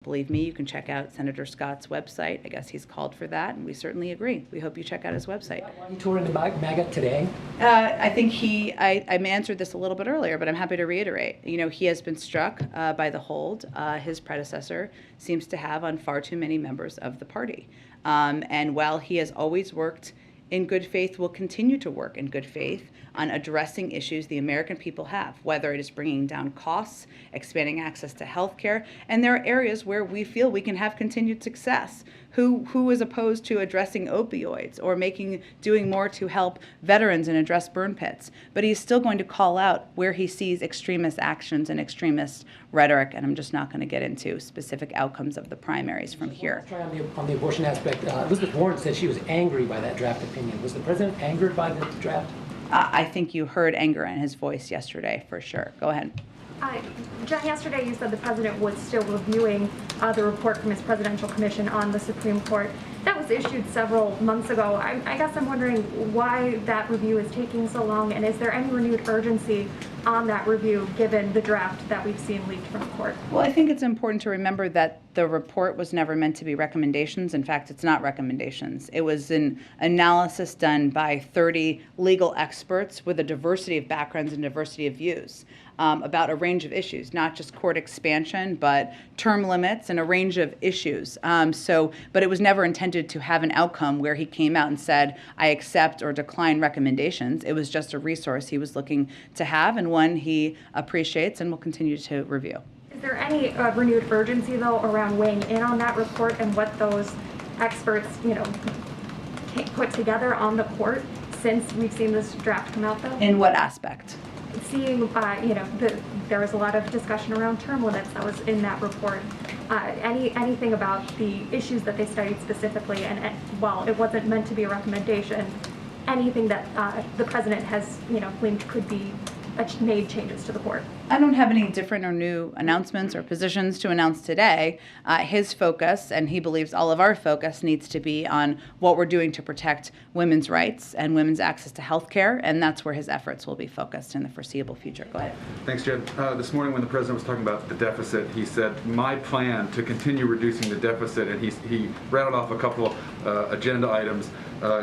believe me, you can check out Senator Scott's website. I guess he's called for that, and we certainly agree. We hope you check out his website. Why are you touring the MAGA today? I think I answered this a little bit earlier, but I'm happy to reiterate. You know, he has been struck by the hold his predecessor seems to have on far too many members of the party. And while he has always worked in good faith, will continue to work in good faith on addressing issues the American people have, whether it is bringing down costs, expanding access to health care, and there are areas where we feel we can have continued success. Who is opposed to addressing opioids or doing more to help veterans and address burn pits? But he's still going to call out where he sees extremist actions and extremist rhetoric, and I'm just not going to get into specific outcomes of the primaries from here. Let's try on the abortion aspect. Elizabeth Warren said she was angry by that draft opinion. Was the president angered by the draft? I think you heard anger in his voice yesterday, for sure. Go ahead. Jen, yesterday you said the president was still reviewing the report from his presidential commission on the Supreme Court. That was issued several months ago. I guess I'm wondering why that review is taking so long, and is there any renewed urgency on that review given the draft that we've seen leaked from the court? Well, I think it's important to remember that the report was never meant to be recommendations. In fact, it's not recommendations. It was an analysis done by 30 legal experts with a diversity of backgrounds and diversity of views. About a range of issues, not just court expansion, but term limits and a range of issues. But it was never intended to have an outcome where he came out and said, I accept or decline recommendations. It was just a resource he was looking to have and one he appreciates and will continue to review. Is there any renewed urgency, though, around weighing in on that report and what those experts, put together on the court since we've seen this draft come out, though? In what aspect? Seeing, there was a lot of discussion around term limits that was in that report. Anything about the issues that they studied specifically, and while it wasn't meant to be a recommendation, anything that the president has, claimed could be made changes to the court? I don't have any different or new announcements or positions to announce today. His focus, and he believes all of our focus, needs to be on what we're doing to protect women's rights and women's access to health care, and that's where his efforts will be focused in the foreseeable future. Go ahead. Thanks, Jen. This morning when the president was talking about the deficit, he said, my plan to continue reducing the deficit, and he rattled off a couple agenda items,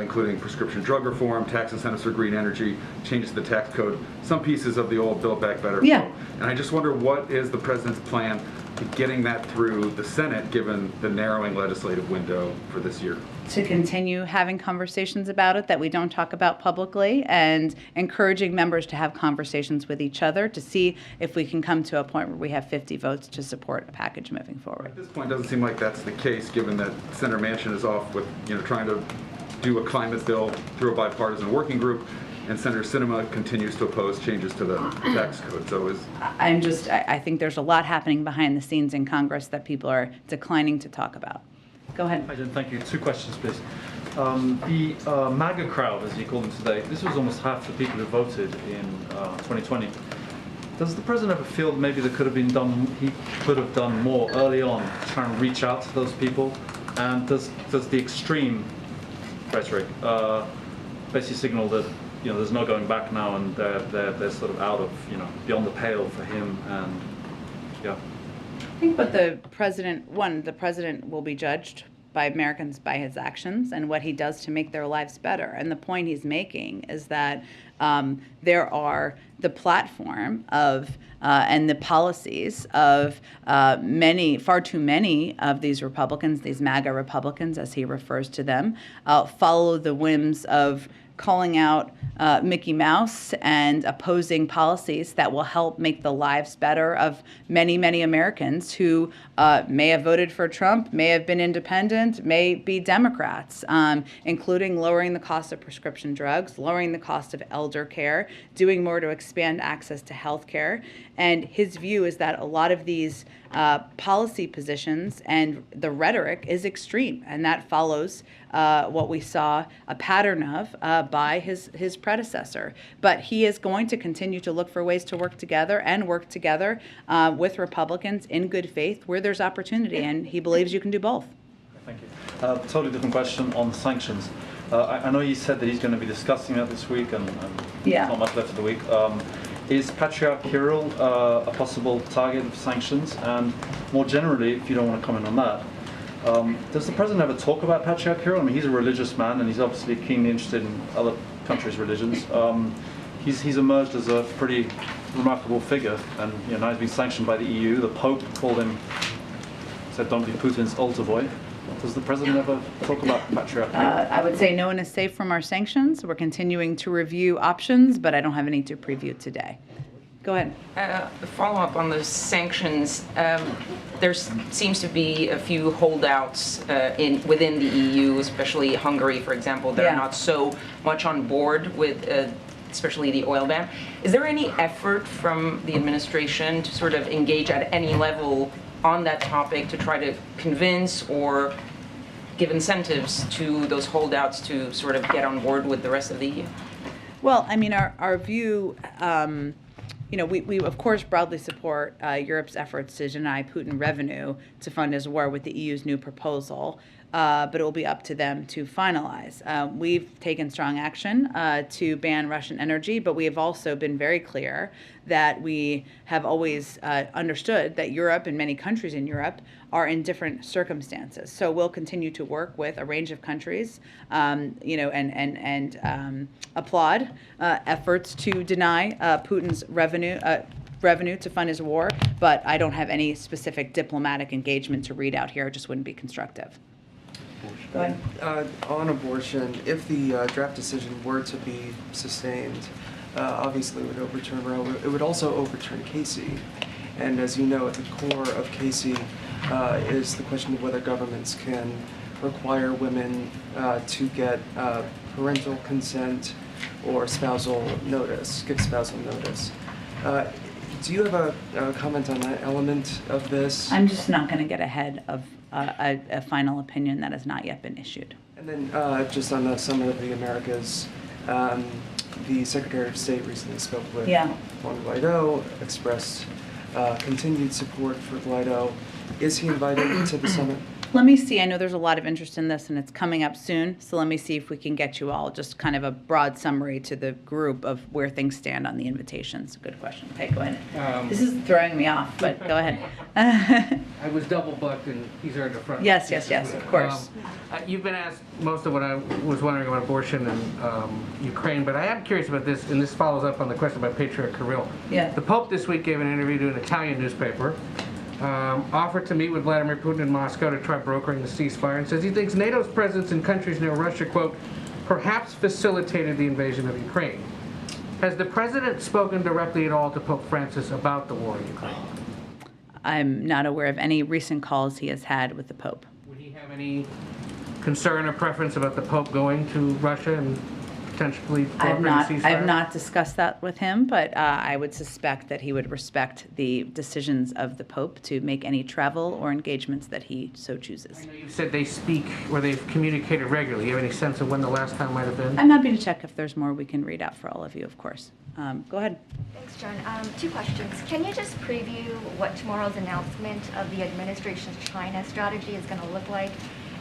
including prescription drug reform, tax incentives for green energy, changes to the tax code, some pieces of the old Build Back Better. Yeah. And I just wonder, what is the president's plan to getting that through the Senate, given the narrowing legislative window for this year? To continue having conversations about it that we don't talk about publicly, and encouraging members to have conversations with each other to see if we can come to a point where we have 50 votes to support a package moving forward. At this point, it doesn't seem like that's the case, given that Senator Manchin is off with trying to do a climate bill through a bipartisan working group, and Senator Sinema continues to oppose changes to the tax code. So I think there's a lot happening behind the scenes in Congress that people are declining to talk about. Go ahead. Hi, Jen. Thank you. Two questions, please. The MAGA crowd, as you call them today, this was almost half the people who voted in 2020. Does the president ever feel maybe he could have done more early on to try and reach out to those people? And does the extreme rhetoric basically signal that there's no going back now, and they're sort of out of beyond the pale for him? And I think what the president will be judged by Americans by his actions and what he does to make their lives better. And the point he's making is that there are the platform of and the policies of far too many of these Republicans, these MAGA Republicans, as he refers to them, follow the whims of calling out Mickey Mouse and opposing policies that will help make the lives better of many, many Americans who may have voted for Trump, may have been independent, may be Democrats, including lowering the cost of prescription drugs, lowering the cost of elder care, doing more to expand access to health care. And his view is that a lot of these policy positions and the rhetoric is extreme, and that follows what we saw a pattern of by his predecessor. But he is going to continue to look for ways to work together with Republicans in good faith where there's opportunity, and he believes you can do both. Thank you. Totally different question on sanctions. I know he said that he's going to be discussing that this week, and Yeah. not much left of the week. Is Patriarch Kirill a possible target of sanctions? And more generally, if you don't want to comment on that, does the president ever talk about Patriarch Kirill? I mean, he's a religious man, and he's obviously keenly interested in other countries' religions. He's emerged as a pretty remarkable figure, and now he's been sanctioned by the EU. The Pope called him, said, "Don't be Putin's altar boy." Does the president ever talk about Patriarch Kirill? I would say no one is safe from our sanctions. We're continuing to review options, but I don't have any to preview today. Go ahead. Follow up on the sanctions. There seems to be a few holdouts within the EU, especially Hungary, for example, that are not so much on board with especially the oil ban. Is there any effort from the administration to sort of engage at any level on that topic to try to convince or give incentives to those holdouts to sort of get on board with the rest of the EU? Well, I mean, our view, we of course broadly support Europe's efforts to deny Putin revenue to fund his war with the EU's new proposal, but it will be up to them to finalize. We've taken strong action to ban Russian energy, but we have also been very clear that we have always understood that Europe and many countries in Europe are in different circumstances. So we'll continue to work with a range of countries, and applaud efforts to deny Putin's revenue to fund his war. But I don't have any specific diplomatic engagement to read out here. It just wouldn't be constructive. Go ahead. On abortion, if the draft decision were to be sustained, obviously it would overturn Roe. It would also overturn Casey. And as you know, at the core of Casey is the question of whether governments can require women to get parental consent or spousal notice, give spousal notice. Do you have a comment on that element of this? I'm just not going to get ahead of a final opinion that has not yet been issued. And then just on the Summit of the Americas, the Secretary of State recently spoke with Juan Guaido, expressed continued support for Guaido. Is he invited to the summit? Let me see. I know there's a lot of interest in this, and it's coming up soon. So let me see if we can get you all just kind of a broad summary to the group of where things stand on the invitations. Good question. Okay, go ahead. This is throwing me off, but go ahead. I was double booked, and these are in the front. Yes, of course. You've been asked most of what I was wondering about abortion and Ukraine, but I am curious about this, and this follows up on the question about Patriarch Kirill. Yeah. The Pope this week gave an interview to an Italian newspaper, offered to meet with Vladimir Putin in Moscow to try brokering the ceasefire, and says he thinks NATO's presence in countries near Russia, quote, perhaps facilitated the invasion of Ukraine. Has the president spoken directly at all to Pope Francis about the war in Ukraine? I'm not aware of any recent calls he has had with the Pope. Would he have any concern or preference about the Pope going to Russia and potentially brokering a ceasefire? I have not discussed that with him, but I would suspect that he would respect the decisions of the Pope to make any travel or engagements that he so chooses. I know you said they speak or they've communicated regularly. Do you have any sense of when the last time might have been? I'm happy to check if there's more we can read out for all of you, of course. Go ahead. Thanks, John. Two questions. Can you just preview what tomorrow's announcement of the administration's China strategy is going to look like?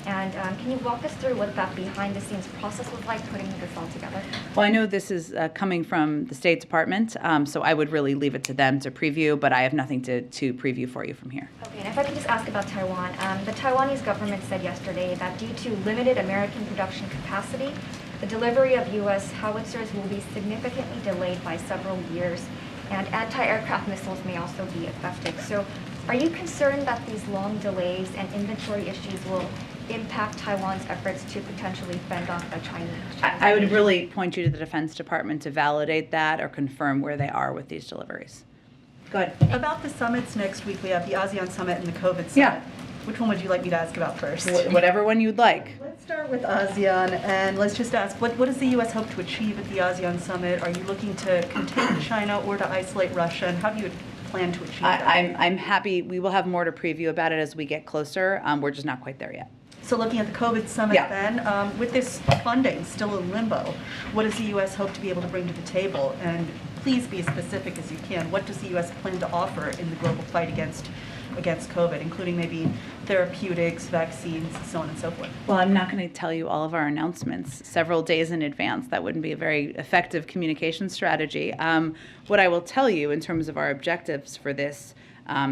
And can you walk us through what that behind-the-scenes process was like, putting this all together? Well, I know this is coming from the State Department, so I would really leave it to them to preview, but I have nothing to preview for you from here. Okay, and if I could just ask about Taiwan. The Taiwanese government said yesterday that due to limited American production capacity, the delivery of U.S. howitzers will be significantly delayed by several years, and anti-aircraft missiles may also be affected. So are you concerned that these long delays and inventory issues will impact Taiwan's efforts to potentially fend off the Chinese? I would really point you to the Defense Department to validate that or confirm where they are with these deliveries. Go ahead. About the summits next week, we have the ASEAN summit and the COVID summit. Yeah. Which one would you like me to ask about first? Whatever one you'd like. Let's start with ASEAN, and let's just ask, what does the U.S. hope to achieve at the ASEAN summit? Are you looking to contain China or to isolate Russia, and how do you plan to achieve that? I'm happy. We will have more to preview about it as we get closer. We're just not quite there yet. So looking at the COVID summit then, with this funding still in limbo, what does the U.S. hope to be able to bring to the table? And please be as specific as you can. What does the U.S. plan to offer in the global fight against against COVID, including maybe therapeutics, vaccines, so on and so forth? Well, I'm not going to tell you all of our announcements several days in advance. That wouldn't be a very effective communication strategy. What I will tell you in terms of our objectives for this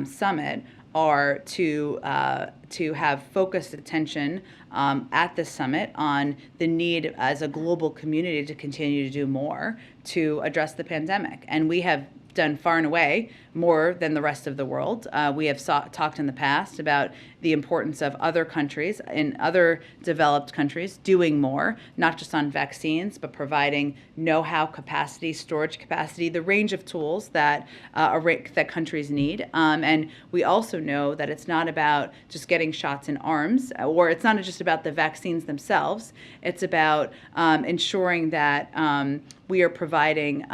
summit are to have focused attention at the summit on the need as a global community to continue to do more to address the pandemic. And we have done far and away more than the rest of the world. We have talked in the past about the importance of other countries, in other developed countries, doing more, not just on vaccines, but providing know-how capacity, storage capacity, the range of tools that that countries need. And we also know that it's not about just getting shots in arms, or it's not just about the vaccines themselves. It's about ensuring that we are providing,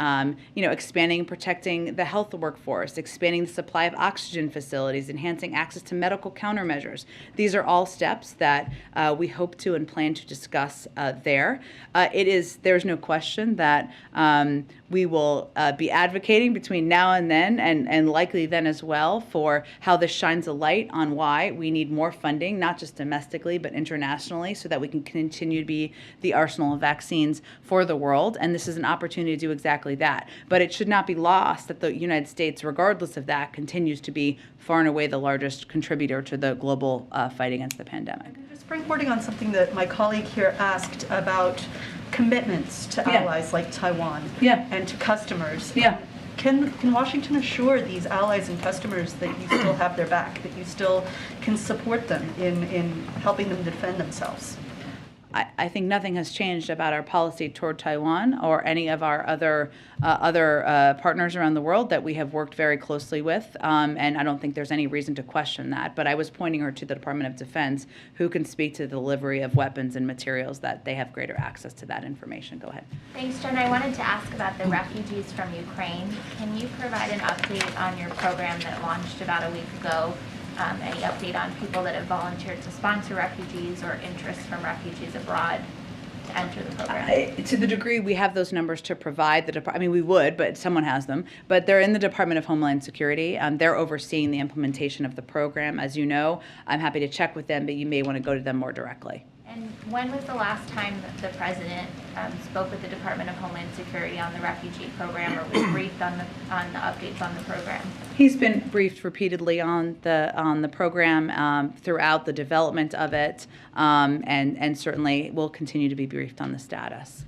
expanding and protecting the health workforce, expanding the supply of oxygen facilities, enhancing access to medical countermeasures. These are all steps that we hope to and plan to discuss there. There's no question that we will be advocating between now and then, and likely then as well, for how this shines a light on why we need more funding, not just domestically, but internationally, so that we can continue to be the arsenal of vaccines for the world. And this is an opportunity to do exactly that. But it should not be lost that the United States, regardless of that, continues to be far and away the largest contributor to the global fight against the pandemic. Just springboarding on something that my colleague here asked about commitments to allies like Taiwan and to customers. Can Washington assure these allies and customers that you still have their back, that you still can support them in helping them defend themselves? I think nothing has changed about our policy toward Taiwan or any of our other partners around the world that we have worked very closely with, and I don't think there's any reason to question that. But I was pointing her to the Department of Defense, who can speak to the delivery of weapons and materials that they have greater access to that information. Go ahead. Thanks, Jen. I wanted to ask about the refugees from Ukraine. Can you provide an update on your program that launched about a week ago? Any update on people that have volunteered to sponsor refugees or interest from refugees abroad to enter the program? To the degree we have those numbers to provide, we would, but someone has them. But they're in the Department of Homeland Security. They're overseeing the implementation of the program. As you know, I'm happy to check with them, but you may want to go to them more directly. And when was the last time that the President spoke with the Department of Homeland Security on the refugee program, or was briefed on the updates on the program? He's been briefed repeatedly on the program throughout the development of it, and certainly will continue to be briefed on the status.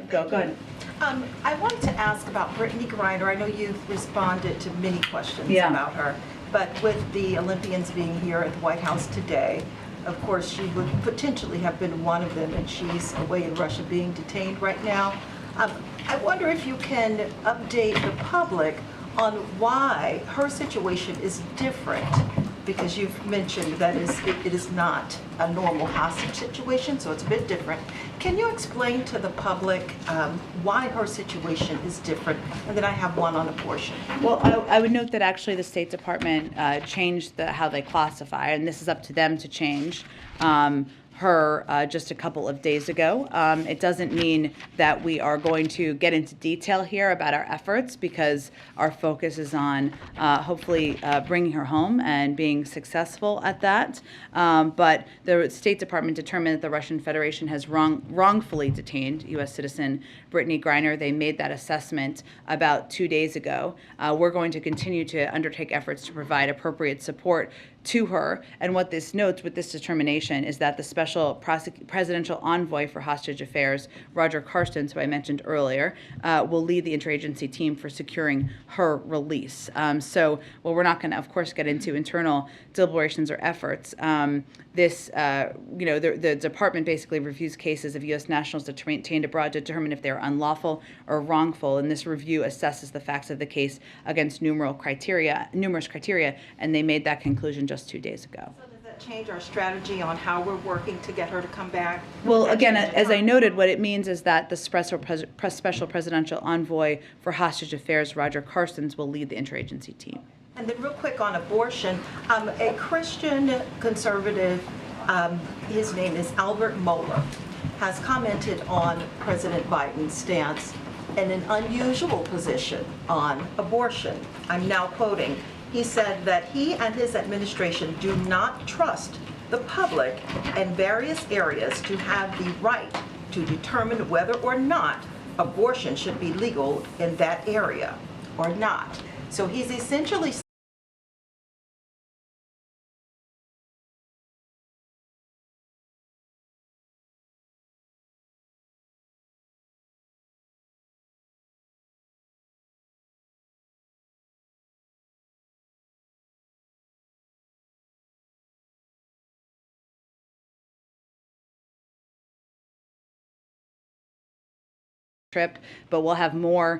Go ahead. I wanted to ask about Brittney Griner. I know you've responded to many questions about her, but with the Olympians being here at the White House today, of course, she would potentially have been one of them, and she's away in Russia being detained right now. I wonder if you can update the public on why her situation is different, because you've mentioned that it is not a normal hostage situation, so it's a bit different. Can you explain to the public why her situation is different? And then I have one on abortion. Well, I would note that actually the State Department changed how they classify, and this is up to them to change her just a couple of days ago. It doesn't mean that we are going to get into detail here about our efforts, because our focus is on hopefully bringing her home and being successful at that. But the State Department determined that the Russian Federation has wrongfully detained U.S. citizen Brittney Griner. They made that assessment about 2 days ago. We're going to continue to undertake efforts to provide appropriate support to her. And what this notes with this determination is that the special presidential envoy for hostage affairs, Roger Carstens, who I mentioned earlier, will lead the interagency team for securing her release. So, while we're not going to, of course, get into internal deliberations or efforts, the department basically reviews cases of U.S. nationals detained abroad to determine if they are unlawful or wrongful. And this review assesses the facts of the case against numerous criteria, and they made that conclusion just 2 days ago. So does that change our strategy on how we're working to get her to come back? Well, again, as I noted, what it means is that the special presidential envoy for hostage affairs, Roger Carstens, will lead the interagency team. And then real quick on abortion, a Christian conservative, his name is Albert Mohler, has commented on President Biden's stance in an unusual position on abortion. I'm now quoting, he said that he and his administration do not trust the public in various areas to have the right to determine whether or not abortion should be legal in that area or not. So he's essentially trip, but we'll have more